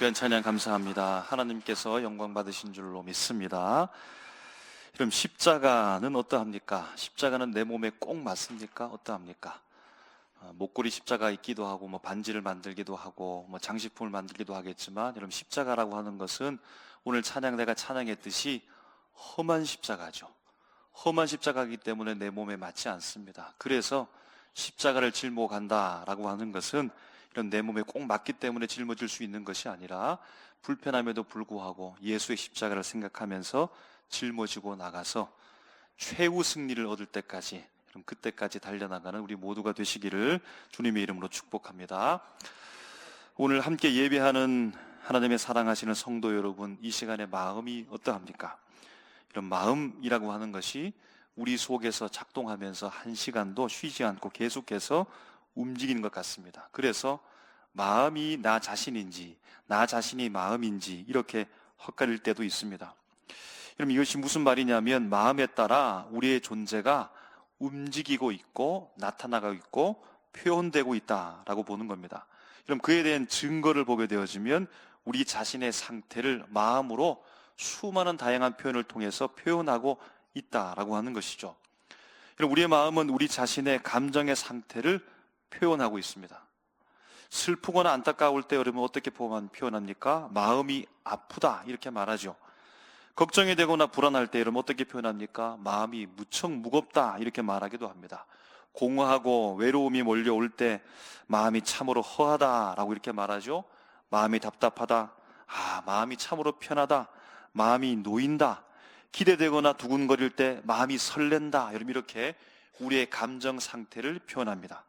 귀한 찬양 감사합니다. 하나님께서 영광 받으신 줄로 믿습니다. 그럼 십자가는 어떠합니까? 십자가는 내 몸에 꼭 맞습니까? 어떠합니까? 목걸이 십자가 있기도 하고 반지를 만들기도 하고 장식품을 만들기도 하겠지만, 여러분, 십자가라고 하는 것은 오늘 내가 찬양했듯이 험한 십자가죠. 험한 십자가이기 때문에 내 몸에 맞지 않습니다. 그래서 십자가를 짊어간다라고 하는 것은 이런 내 몸에 꼭 맞기 때문에 짊어질 수 있는 것이 아니라, 불편함에도 불구하고 예수의 십자가를 생각하면서 짊어지고 나가서 최후 승리를 얻을 때까지, 그럼 그때까지 달려나가는 우리 모두가 되시기를 주님의 이름으로 축복합니다. 오늘 함께 예배하는 하나님의 사랑하시는 성도 여러분, 이 시간에 마음이 어떠합니까? 이런 마음이라고 하는 것이 우리 속에서 작동하면서 한 시간도 쉬지 않고 계속해서 움직이는 것 같습니다. 그래서 마음이 나 자신인지 나 자신이 마음인지 이렇게 헛갈릴 때도 있습니다. 그럼 이것이 무슨 말이냐면, 마음에 따라 우리의 존재가 움직이고 있고 나타나고 있고 표현되고 있다라고 보는 겁니다. 그럼 그에 대한 증거를 보게 되어지면 우리 자신의 상태를 마음으로 수많은 다양한 표현을 통해서 표현하고 있다라고 하는 것이죠. 그럼 우리의 마음은 우리 자신의 감정의 상태를 표현하고 있습니다. 슬프거나 안타까울 때 여러분 어떻게 표현합니까? 마음이 아프다 이렇게 말하죠. 걱정이 되거나 불안할 때 여러분 어떻게 표현합니까? 마음이 무척 무겁다 이렇게 말하기도 합니다. 공허하고 외로움이 몰려올 때 마음이 참으로 허하다라고 이렇게 말하죠. 마음이 답답하다, 마음이 참으로 편하다, 마음이 놓인다, 기대되거나 두근거릴 때 마음이 설렌다, 여러분 이렇게 우리의 감정 상태를 표현합니다.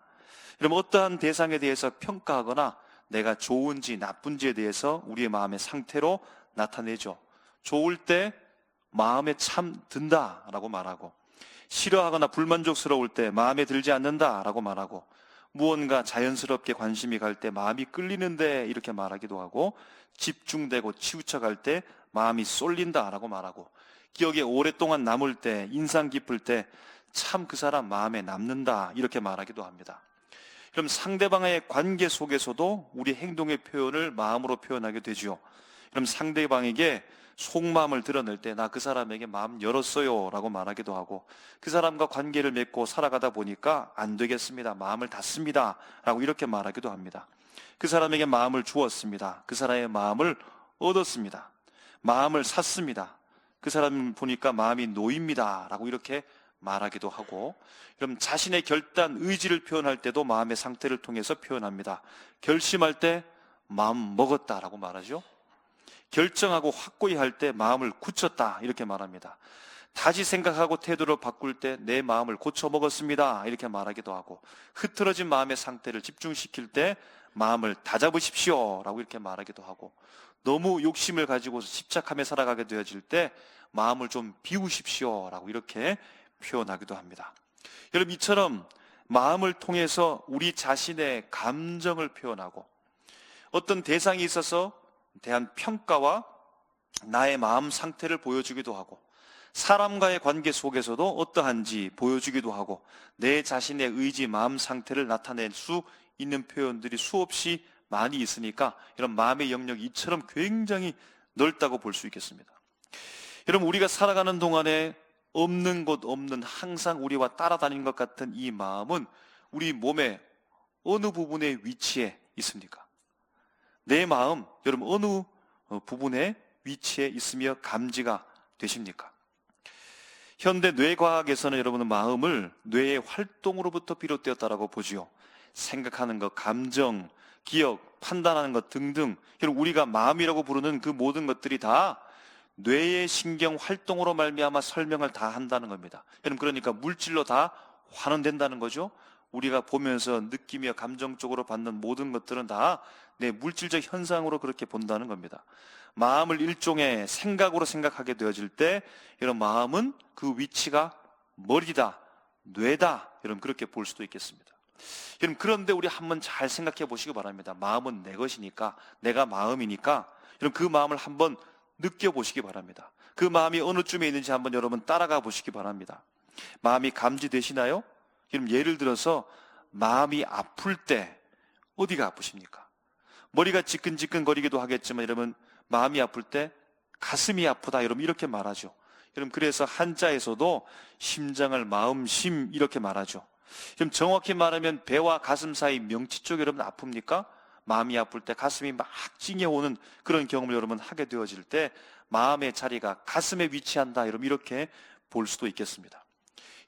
여러분, 어떠한 대상에 대해서 평가하거나 내가 좋은지 나쁜지에 대해서 우리의 마음의 상태로 나타내죠. 좋을 때 마음에 참 든다라고 말하고, 싫어하거나 불만족스러울 때 마음에 들지 않는다라고 말하고, 무언가 자연스럽게 관심이 갈 때 마음이 끌리는데 이렇게 말하기도 하고, 집중되고 치우쳐갈 때 마음이 쏠린다라고 말하고, 기억에 오랫동안 남을 때, 인상 깊을 때 참 그 사람 마음에 남는다 이렇게 말하기도 합니다. 그럼 상대방의 관계 속에서도 우리 행동의 표현을 마음으로 표현하게 되죠. 그럼 상대방에게 속마음을 드러낼 때 나 그 사람에게 마음 열었어요 라고 말하기도 하고, 그 사람과 관계를 맺고 살아가다 보니까 안 되겠습니다, 마음을 닫습니다 라고 이렇게 말하기도 합니다. 그 사람에게 마음을 주었습니다, 그 사람의 마음을 얻었습니다, 마음을 샀습니다, 그 사람 보니까 마음이 놓입니다 라고 이렇게 말하기도 하고, 그럼 자신의 결단, 의지를 표현할 때도 마음의 상태를 통해서 표현합니다. 결심할 때 마음 먹었다라고 말하죠. 결정하고 확고히 할 때 마음을 굳혔다 이렇게 말합니다. 다시 생각하고 태도를 바꿀 때 내 마음을 고쳐 먹었습니다 이렇게 말하기도 하고, 흐트러진 마음의 상태를 집중시킬 때 마음을 다잡으십시오 라고 이렇게 말하기도 하고, 너무 욕심을 가지고 집착하며 살아가게 되어질 때 마음을 좀 비우십시오 라고 이렇게 표현하기도 합니다. 여러분, 이처럼 마음을 통해서 우리 자신의 감정을 표현하고, 어떤 대상이 있어서 대한 평가와 나의 마음 상태를 보여주기도 하고, 사람과의 관계 속에서도 어떠한지 보여주기도 하고, 내 자신의 의지, 마음 상태를 나타낼 수 있는 표현들이 수없이 많이 있으니까 이런 마음의 영역이 이처럼 굉장히 넓다고 볼 수 있겠습니다. 여러분, 우리가 살아가는 동안에 없는 곳 없는, 항상 우리와 따라다니는 것 같은 이 마음은 우리 몸의 어느 부분의 위치에 있습니까? 내 마음, 여러분 어느 부분의 위치에 있으며 감지가 되십니까? 현대 뇌과학에서는 여러분은 마음을 뇌의 활동으로부터 비롯되었다라고 보지요. 생각하는 것, 감정, 기억, 판단하는 것 등등, 여러분 우리가 마음이라고 부르는 그 모든 것들이 다 뇌의 신경 활동으로 말미암아 설명을 다 한다는 겁니다. 여러분, 그러니까 물질로 다 환원된다는 거죠. 우리가 보면서 느끼며 감정적으로 받는 모든 것들은 다 내 물질적 현상으로 그렇게 본다는 겁니다. 마음을 일종의 생각으로 생각하게 되어질 때 이런 마음은 그 위치가 머리다, 뇌다, 여러분 그렇게 볼 수도 있겠습니다. 여러분, 그런데 우리 한번 잘 생각해 보시기 바랍니다. 마음은 내 것이니까, 내가 마음이니까 여러분 그 마음을 한번 느껴보시기 바랍니다. 그 마음이 어느 쯤에 있는지 한번 여러분 따라가 보시기 바랍니다. 마음이 감지되시나요? 그럼 예를 들어서 마음이 아플 때 어디가 아프십니까? 머리가 지끈지끈거리기도 하겠지만 여러분 마음이 아플 때 가슴이 아프다 여러분 이렇게 말하죠. 여러분 그래서 한자에서도 심장을 마음심 이렇게 말하죠. 그럼 정확히 말하면 배와 가슴 사이 명치 쪽이 여러분 아픕니까? 마음이 아플 때 가슴이 막 찡해오는 그런 경험을 여러분 하게 되어질 때 마음의 자리가 가슴에 위치한다 여러분 이렇게 볼 수도 있겠습니다.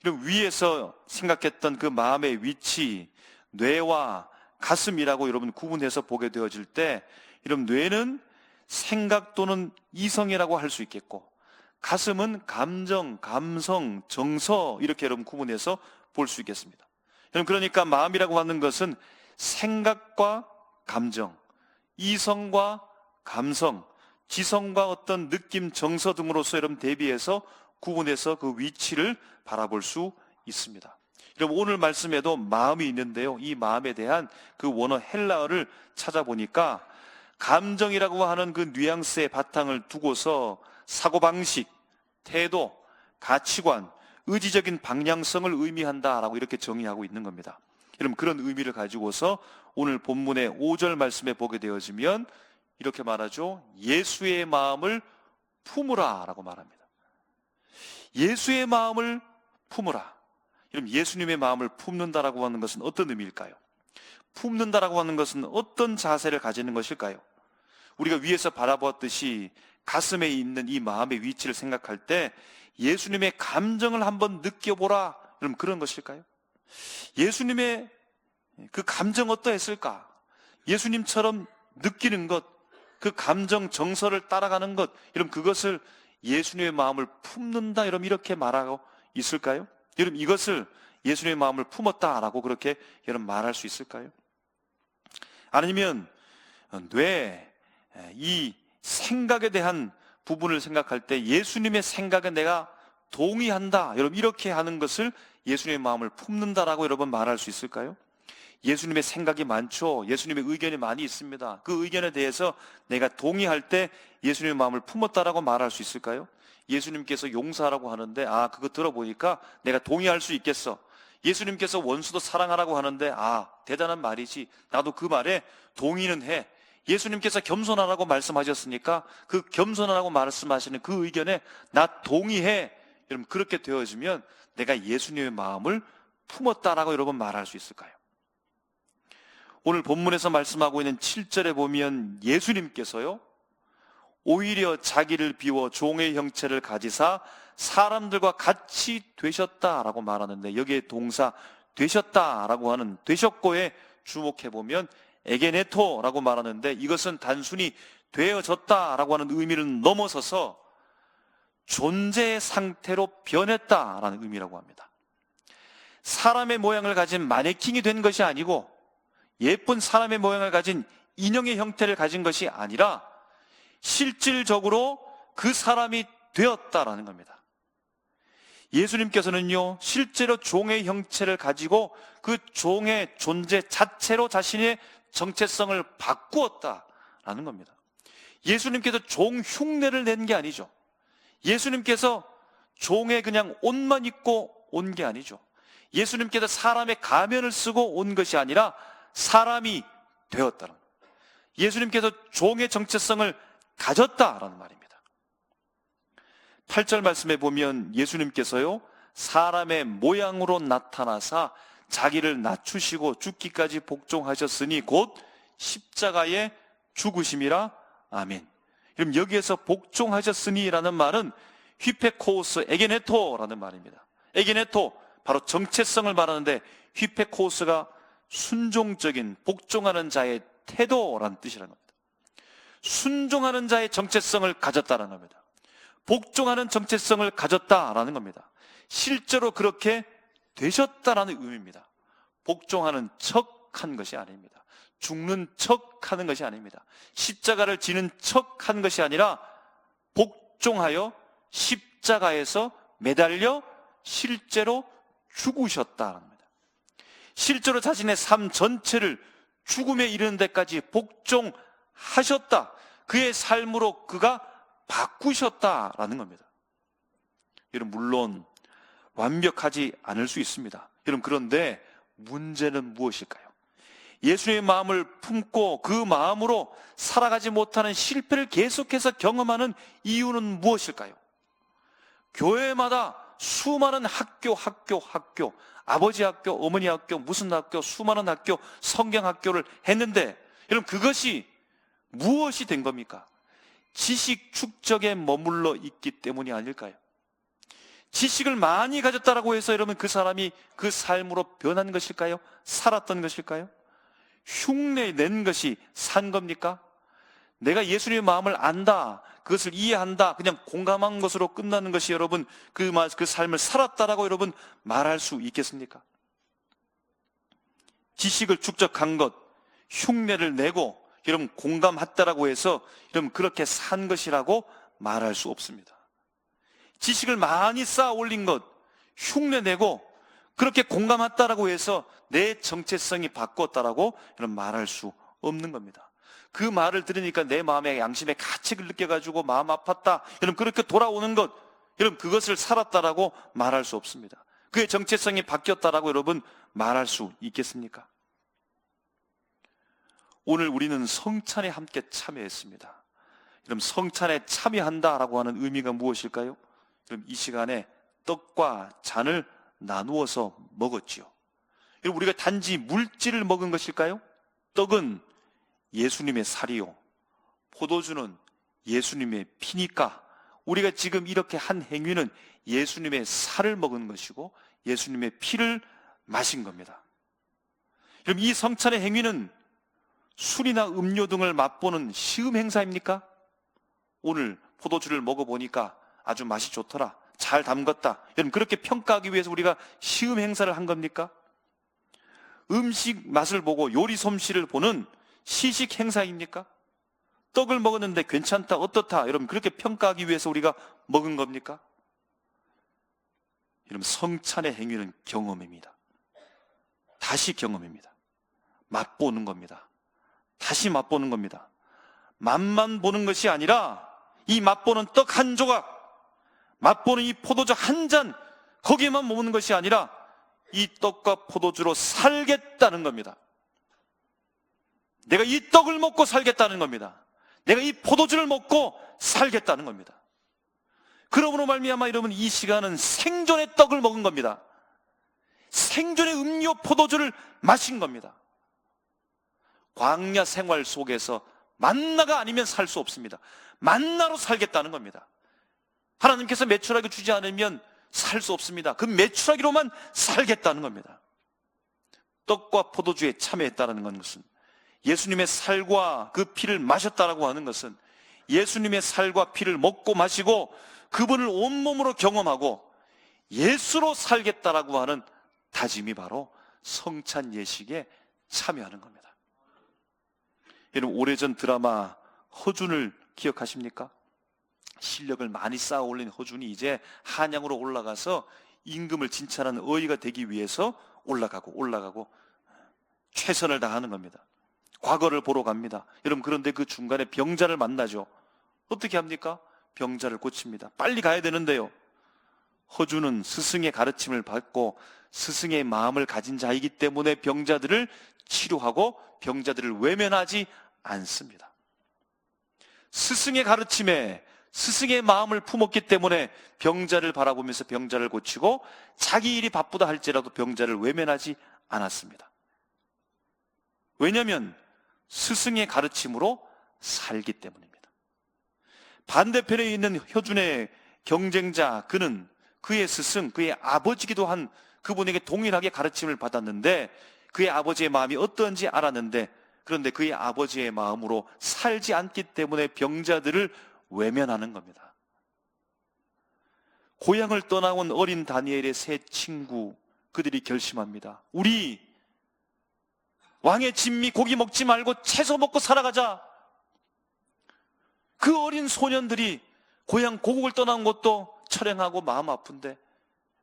이런 위에서 생각했던 그 마음의 위치, 뇌와 가슴이라고 여러분 구분해서 보게 되어질 때 이런 뇌는 생각 또는 이성이라고 할 수 있겠고 가슴은 감정, 감성, 정서 이렇게 여러분 구분해서 볼 수 있겠습니다. 여러분 그러니까 마음이라고 하는 것은 생각과 감정, 이성과 감성, 지성과 어떤 느낌, 정서 등으로서 여러분 대비해서 구분해서 그 위치를 바라볼 수 있습니다. 여러분 오늘 말씀에도 마음이 있는데요. 이 마음에 대한 그 원어 헬라어를 찾아보니까 감정이라고 하는 그 뉘앙스의 바탕을 두고서 사고방식, 태도, 가치관, 의지적인 방향성을 의미한다라고 이렇게 정의하고 있는 겁니다. 여러분 그런 의미를 가지고서 오늘 본문의 5절 말씀에 보게 되어지면 이렇게 말하죠. 예수의 마음을 품으라 라고 말합니다. 예수의 마음을 품으라. 여러분 예수님의 마음을 품는다라고 하는 것은 어떤 의미일까요? 품는다라고 하는 것은 어떤 자세를 가지는 것일까요? 우리가 위에서 바라보았듯이 가슴에 있는 이 마음의 위치를 생각할 때 예수님의 감정을 한번 느껴보라. 여러분 그런 것일까요? 예수님의 그 감정 어떠했을까? 예수님처럼 느끼는 것, 그 감정 정서를 따라가는 것, 여러분 그것을 예수님의 마음을 품는다 여러분 이렇게 말하고 있을까요? 여러분 이것을 예수님의 마음을 품었다라고 그렇게 여러분 말할 수 있을까요? 아니면 뇌, 이 생각에 대한 부분을 생각할 때 예수님의 생각에 내가 동의한다 여러분 이렇게 하는 것을 예수님의 마음을 품는다라고 여러분 말할 수 있을까요? 예수님의 생각이 많죠. 예수님의 의견이 많이 있습니다. 그 의견에 대해서 내가 동의할 때 예수님의 마음을 품었다라고 말할 수 있을까요? 예수님께서 용서하라고 하는데 그거 들어보니까 내가 동의할 수 있겠어. 예수님께서 원수도 사랑하라고 하는데 대단한 말이지. 나도 그 말에 동의는 해. 예수님께서 겸손하라고 말씀하셨으니까 그 겸손하라고 말씀하시는 그 의견에 나 동의해. 여러분 그렇게 되어지면 내가 예수님의 마음을 품었다라고 여러분 말할 수 있을까요? 오늘 본문에서 말씀하고 있는 7절에 보면 예수님께서요 오히려 자기를 비워 종의 형체를 가지사 사람들과 같이 되셨다라고 말하는데 여기에 동사 되셨다라고 하는 되셨고에 주목해보면 에게네토라고 말하는데 이것은 단순히 되어졌다라고 하는 의미를 넘어서서 존재의 상태로 변했다라는 의미라고 합니다. 사람의 모양을 가진 마네킹이 된 것이 아니고 예쁜 사람의 모양을 가진 인형의 형태를 가진 것이 아니라 실질적으로 그 사람이 되었다라는 겁니다. 예수님께서는요 실제로 종의 형체를 가지고 그 종의 존재 자체로 자신의 정체성을 바꾸었다라는 겁니다. 예수님께서 종 흉내를 낸 게 아니죠. 예수님께서 종의 그냥 옷만 입고 온 게 아니죠. 예수님께서 사람의 가면을 쓰고 온 것이 아니라 사람이 되었다는 거예요. 예수님께서 종의 정체성을 가졌다라는 말입니다. 8절 말씀에 보면 예수님께서요 사람의 모양으로 나타나사 자기를 낮추시고 죽기까지 복종하셨으니 곧 십자가의 죽으심이라. 아멘. 그럼 여기에서 복종하셨으니라는 말은 휘페코우스 에게네토라는 말입니다. 에게네토 바로 정체성을 말하는데 휘페코우스가 순종적인 복종하는 자의 태도라는 뜻이라는 겁니다. 순종하는 자의 정체성을 가졌다는 겁니다. 복종하는 정체성을 가졌다라는 겁니다. 실제로 그렇게 되셨다라는 의미입니다. 복종하는 척한 것이 아닙니다. 죽는 척하는 것이 아닙니다. 십자가를 지는 척한 것이 아니라 복종하여 십자가에서 매달려 실제로 죽으셨다는 겁니다. 실제로 자신의 삶 전체를 죽음에 이르는 데까지 복종하셨다. 그의 삶으로 그가 바꾸셨다라는 겁니다. 여러분 물론 완벽하지 않을 수 있습니다. 여러분 그런데 문제는 무엇일까요? 예수님의 마음을 품고 그 마음으로 살아가지 못하는 실패를 계속해서 경험하는 이유는 무엇일까요? 교회마다 수많은 학교, 아버지 학교, 어머니 학교, 무슨 학교, 수많은 학교, 성경학교를 했는데 여러분 그것이 무엇이 된 겁니까? 지식 축적에 머물러 있기 때문이 아닐까요? 지식을 많이 가졌다라고 해서 여러분 그 사람이 그 삶으로 변한 것일까요? 살았던 것일까요? 흉내 낸 것이 산 겁니까? 내가 예수님의 마음을 안다, 그것을 이해한다, 그냥 공감한 것으로 끝나는 것이 여러분 그 삶을 살았다라고 여러분 말할 수 있겠습니까? 지식을 축적한 것, 흉내를 내고 여러분 공감했다라고 해서 여러분 그렇게 산 것이라고 말할 수 없습니다. 지식을 많이 쌓아 올린 것, 흉내 내고 그렇게 공감했다라고 해서 내 정체성이 바뀌었다라고 여러분 말할 수 없는 겁니다. 그 말을 들으니까 내 마음에 양심의 가책을 느껴가지고 마음 아팠다, 여러분 그렇게 돌아오는 것, 여러분 그것을 살았다라고 말할 수 없습니다. 그의 정체성이 바뀌었다라고 여러분 말할 수 있겠습니까? 오늘 우리는 성찬에 함께 참여했습니다. 여러분 성찬에 참여한다라고 하는 의미가 무엇일까요? 여러분 이 시간에 떡과 잔을 나누어서 먹었지요. 여러분 우리가 단지 물질을 먹은 것일까요? 떡은 예수님의 살이요, 포도주는 예수님의 피니까 우리가 지금 이렇게 한 행위는 예수님의 살을 먹은 것이고 예수님의 피를 마신 겁니다. 여러분 이 성찬의 행위는 술이나 음료 등을 맛보는 시음 행사입니까? 오늘 포도주를 먹어보니까 아주 맛이 좋더라, 잘 담갔다, 여러분 그렇게 평가하기 위해서 우리가 시음 행사를 한 겁니까? 음식 맛을 보고 요리 솜씨를 보는 시식 행사입니까? 떡을 먹었는데 괜찮다, 어떻다, 여러분 그렇게 평가하기 위해서 우리가 먹은 겁니까? 여러분 성찬의 행위는 경험입니다. 다시 경험입니다. 맛보는 겁니다. 다시 맛보는 겁니다. 맛만 보는 것이 아니라 이 맛보는 떡 한 조각, 맛보는 이 포도주 한 잔, 거기에만 머무는 것이 아니라 이 떡과 포도주로 살겠다는 겁니다. 내가 이 떡을 먹고 살겠다는 겁니다. 내가 이 포도주를 먹고 살겠다는 겁니다. 그러므로 말미암아 여러분 이 시간은 생존의 떡을 먹은 겁니다. 생존의 음료 포도주를 마신 겁니다. 광야 생활 속에서 만나가 아니면 살 수 없습니다. 만나로 살겠다는 겁니다. 하나님께서 메추라기 주지 않으면 살 수 없습니다. 그 메추라기로만 살겠다는 겁니다. 떡과 포도주에 참여했다는 것은, 예수님의 살과 그 피를 마셨다라고 하는 것은 예수님의 살과 피를 먹고 마시고 그분을 온몸으로 경험하고 예수로 살겠다라고 하는 다짐이 바로 성찬 예식에 참여하는 겁니다. 여러분 오래전 드라마 허준을 기억하십니까? 실력을 많이 쌓아 올린 허준이 이제 한양으로 올라가서 임금을 진찰하는 어이가 되기 위해서 올라가고 최선을 다하는 겁니다. 과거를 보러 갑니다. 여러분 그런데 그 중간에 병자를 만나죠. 어떻게 합니까? 병자를 고칩니다. 빨리 가야 되는데요, 허준은 스승의 가르침을 받고 스승의 마음을 가진 자이기 때문에 병자들을 치료하고 병자들을 외면하지 않습니다. 스승의 가르침에 스승의 마음을 품었기 때문에 병자를 바라보면서 병자를 고치고 자기 일이 바쁘다 할지라도 병자를 외면하지 않았습니다. 왜냐하면 스승의 가르침으로 살기 때문입니다. 반대편에 있는 효준의 경쟁자, 그는 그의 스승, 그의 아버지기도 한 그분에게 동일하게 가르침을 받았는데 그의 아버지의 마음이 어떤지 알았는데, 그런데 그의 아버지의 마음으로 살지 않기 때문에 병자들을 외면하는 겁니다. 고향을 떠나온 어린 다니엘의 세 친구, 그들이 결심합니다. 우리 왕의 진미 고기 먹지 말고 채소 먹고 살아가자. 그 어린 소년들이 고향 고국을 떠난 것도 철행하고 마음 아픈데,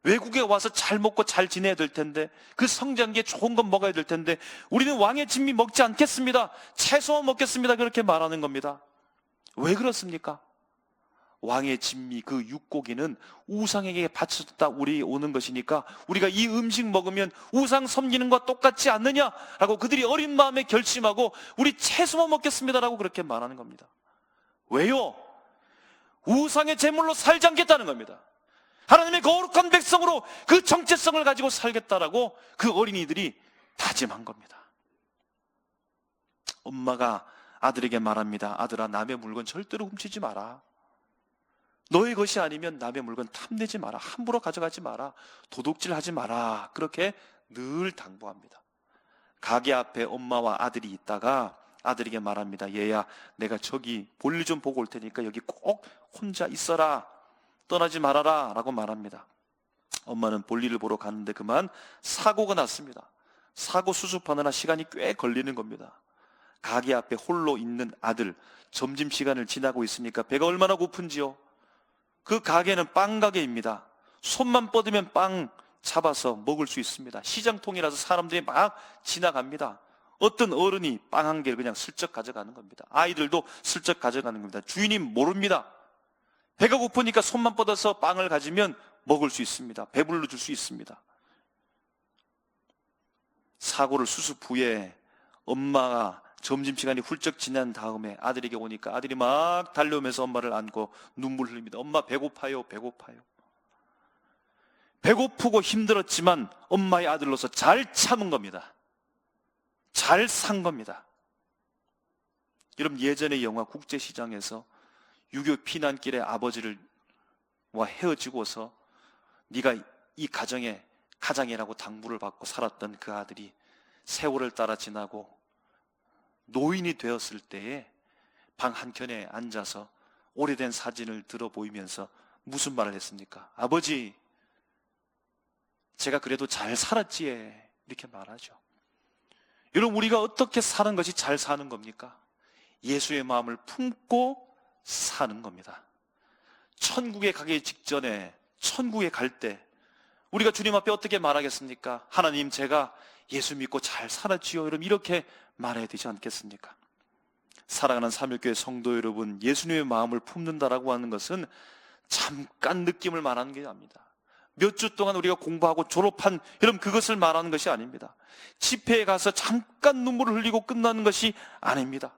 외국에 와서 잘 먹고 잘 지내야 될 텐데, 그 성장기에 좋은 건 먹어야 될 텐데 우리는 왕의 진미 먹지 않겠습니다, 채소만 먹겠습니다, 그렇게 말하는 겁니다. 왜 그렇습니까? 왕의 진미 그 육고기는 우상에게 바쳤다 우리 오는 것이니까 우리가 이 음식 먹으면 우상 섬기는 것과 똑같지 않느냐라고 그들이 어린 마음에 결심하고 우리 채소만 먹겠습니다라고 그렇게 말하는 겁니다. 왜요? 우상의 제물로 살지 않겠다는 겁니다. 하나님의 거룩한 백성으로 그 정체성을 가지고 살겠다라고 그 어린이들이 다짐한 겁니다. 엄마가 아들에게 말합니다. 아들아, 남의 물건 절대로 훔치지 마라. 너의 것이 아니면 남의 물건 탐내지 마라. 함부로 가져가지 마라. 도둑질하지 마라. 그렇게 늘 당부합니다. 가게 앞에 엄마와 아들이 있다가 아들에게 말합니다. 얘야, 내가 저기 볼일 좀 보고 올 테니까 여기 꼭 혼자 있어라. 떠나지 말아라 라고 말합니다. 엄마는 볼일을 보러 가는데 그만 사고가 났습니다. 사고 수습하느라 시간이 꽤 걸리는 겁니다. 가게 앞에 홀로 있는 아들, 점심시간을 지나고 있으니까 배가 얼마나 고픈지요. 그 가게는 빵 가게입니다. 손만 뻗으면 빵 잡아서 먹을 수 있습니다. 시장통이라서 사람들이 막 지나갑니다. 어떤 어른이 빵 한 개를 그냥 슬쩍 가져가는 겁니다. 아이들도 슬쩍 가져가는 겁니다. 주인이 모릅니다. 배가 고프니까 손만 뻗어서 빵을 가지면 먹을 수 있습니다. 배불러 줄 수 있습니다. 사고를 수습 후에 엄마가 점심시간이 훌쩍 지난 다음에 아들에게 오니까 아들이 막 달려오면서 엄마를 안고 눈물 흘립니다. 엄마 배고파요, 배고파요. 배고프고 힘들었지만 엄마의 아들로서 잘 참은 겁니다. 잘 산 겁니다. 여러분, 예전의 영화 국제시장에서 유교 피난길에 아버지와 헤어지고서 네가 이 가정의 가장이라고 당부를 받고 살았던 그 아들이 세월을 따라 지나고 노인이 되었을 때에 방 한켠에 앉아서 오래된 사진을 들어 보이면서 무슨 말을 했습니까? 아버지, 제가 그래도 잘 살았지 이렇게 말하죠. 여러분, 우리가 어떻게 사는 것이 잘 사는 겁니까? 예수의 마음을 품고 사는 겁니다. 천국에 가기 직전에, 천국에 갈 때 우리가 주님 앞에 어떻게 말하겠습니까? 하나님, 제가 예수 믿고 잘 살았지요. 여러분, 이렇게 말해야 되지 않겠습니까? 사랑하는 삼일교회 성도 여러분, 예수님의 마음을 품는다라고 하는 것은 잠깐 느낌을 말하는 게 아닙니다. 몇 주 동안 우리가 공부하고 졸업한, 여러분, 그것을 말하는 것이 아닙니다. 집회에 가서 잠깐 눈물을 흘리고 끝나는 것이 아닙니다.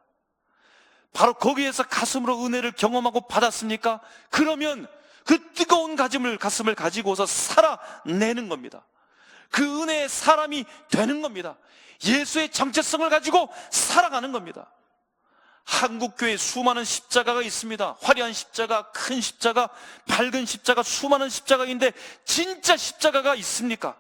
바로 거기에서 가슴으로 은혜를 경험하고 받았습니까? 그러면 그 뜨거운 가슴을 가지고서 살아내는 겁니다. 그 은혜의 사람이 되는 겁니다. 예수의 정체성을 가지고 살아가는 겁니다. 한국교회에 수많은 십자가가 있습니다. 화려한 십자가, 큰 십자가, 밝은 십자가, 수많은 십자가가 있는데 진짜 십자가가 있습니까?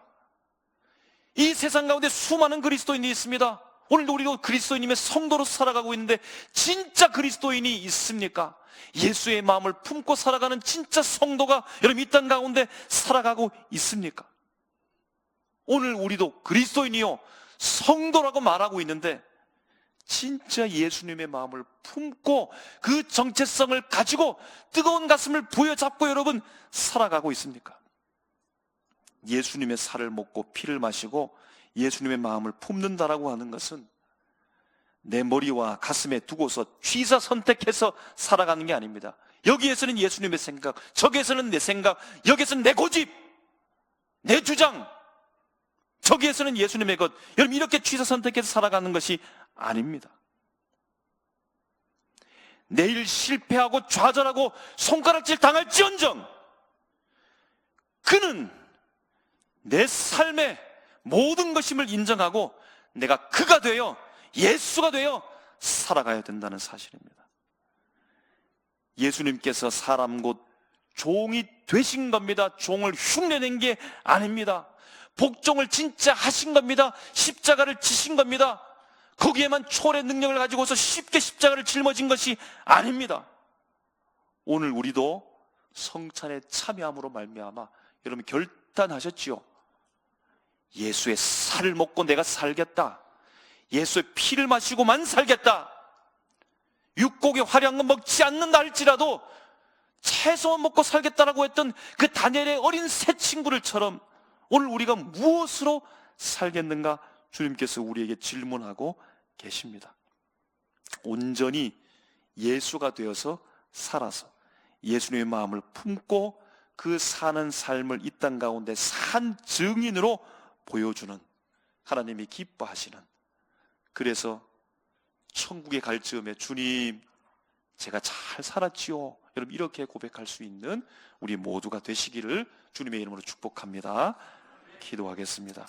이 세상 가운데 수많은 그리스도인이 있습니다. 오늘도 우리도 그리스도인임의 성도로 살아가고 있는데 진짜 그리스도인이 있습니까? 예수의 마음을 품고 살아가는 진짜 성도가 여러분 이 땅 가운데 살아가고 있습니까? 오늘 우리도 그리스도인이요 성도라고 말하고 있는데 진짜 예수님의 마음을 품고 그 정체성을 가지고 뜨거운 가슴을 부여잡고 여러분 살아가고 있습니까? 예수님의 살을 먹고 피를 마시고 예수님의 마음을 품는다라고 하는 것은 내 머리와 가슴에 두고서 취사 선택해서 살아가는 게 아닙니다. 여기에서는 예수님의 생각, 저기에서는 내 생각, 여기에서는 내 고집, 내 주장, 저기에서는 예수님의 것. 여러분, 이렇게 취사 선택해서 살아가는 것이 아닙니다. 내일 실패하고 좌절하고 손가락질 당할지언정 그는 내 삶의 모든 것임을 인정하고 내가 그가 되어 예수가 되어 살아가야 된다는 사실입니다. 예수님께서 사람 곧 종이 되신 겁니다. 종을 흉내낸 게 아닙니다. 복종을 진짜 하신 겁니다. 십자가를 지신 겁니다. 거기에만 초월의 능력을 가지고서 쉽게 십자가를 짊어진 것이 아닙니다. 오늘 우리도 성찬에 참여함으로 말미암아 여러분 결단하셨지요. 예수의 살을 먹고 내가 살겠다. 예수의 피를 마시고만 살겠다. 육고기 화려한 건 먹지 않는다 할지라도 채소만 먹고 살겠다라고 했던 그 다니엘의 어린 새 친구들처럼 오늘 우리가 무엇으로 살겠는가 주님께서 우리에게 질문하고 계십니다. 온전히 예수가 되어서 살아서 예수님의 마음을 품고 그 사는 삶을 이 땅 가운데 산 증인으로 보여주는, 하나님이 기뻐하시는, 그래서 천국에 갈 즈음에 주님 제가 잘 살았지요, 여러분 이렇게 고백할 수 있는 우리 모두가 되시기를 주님의 이름으로 축복합니다. 기도하겠습니다.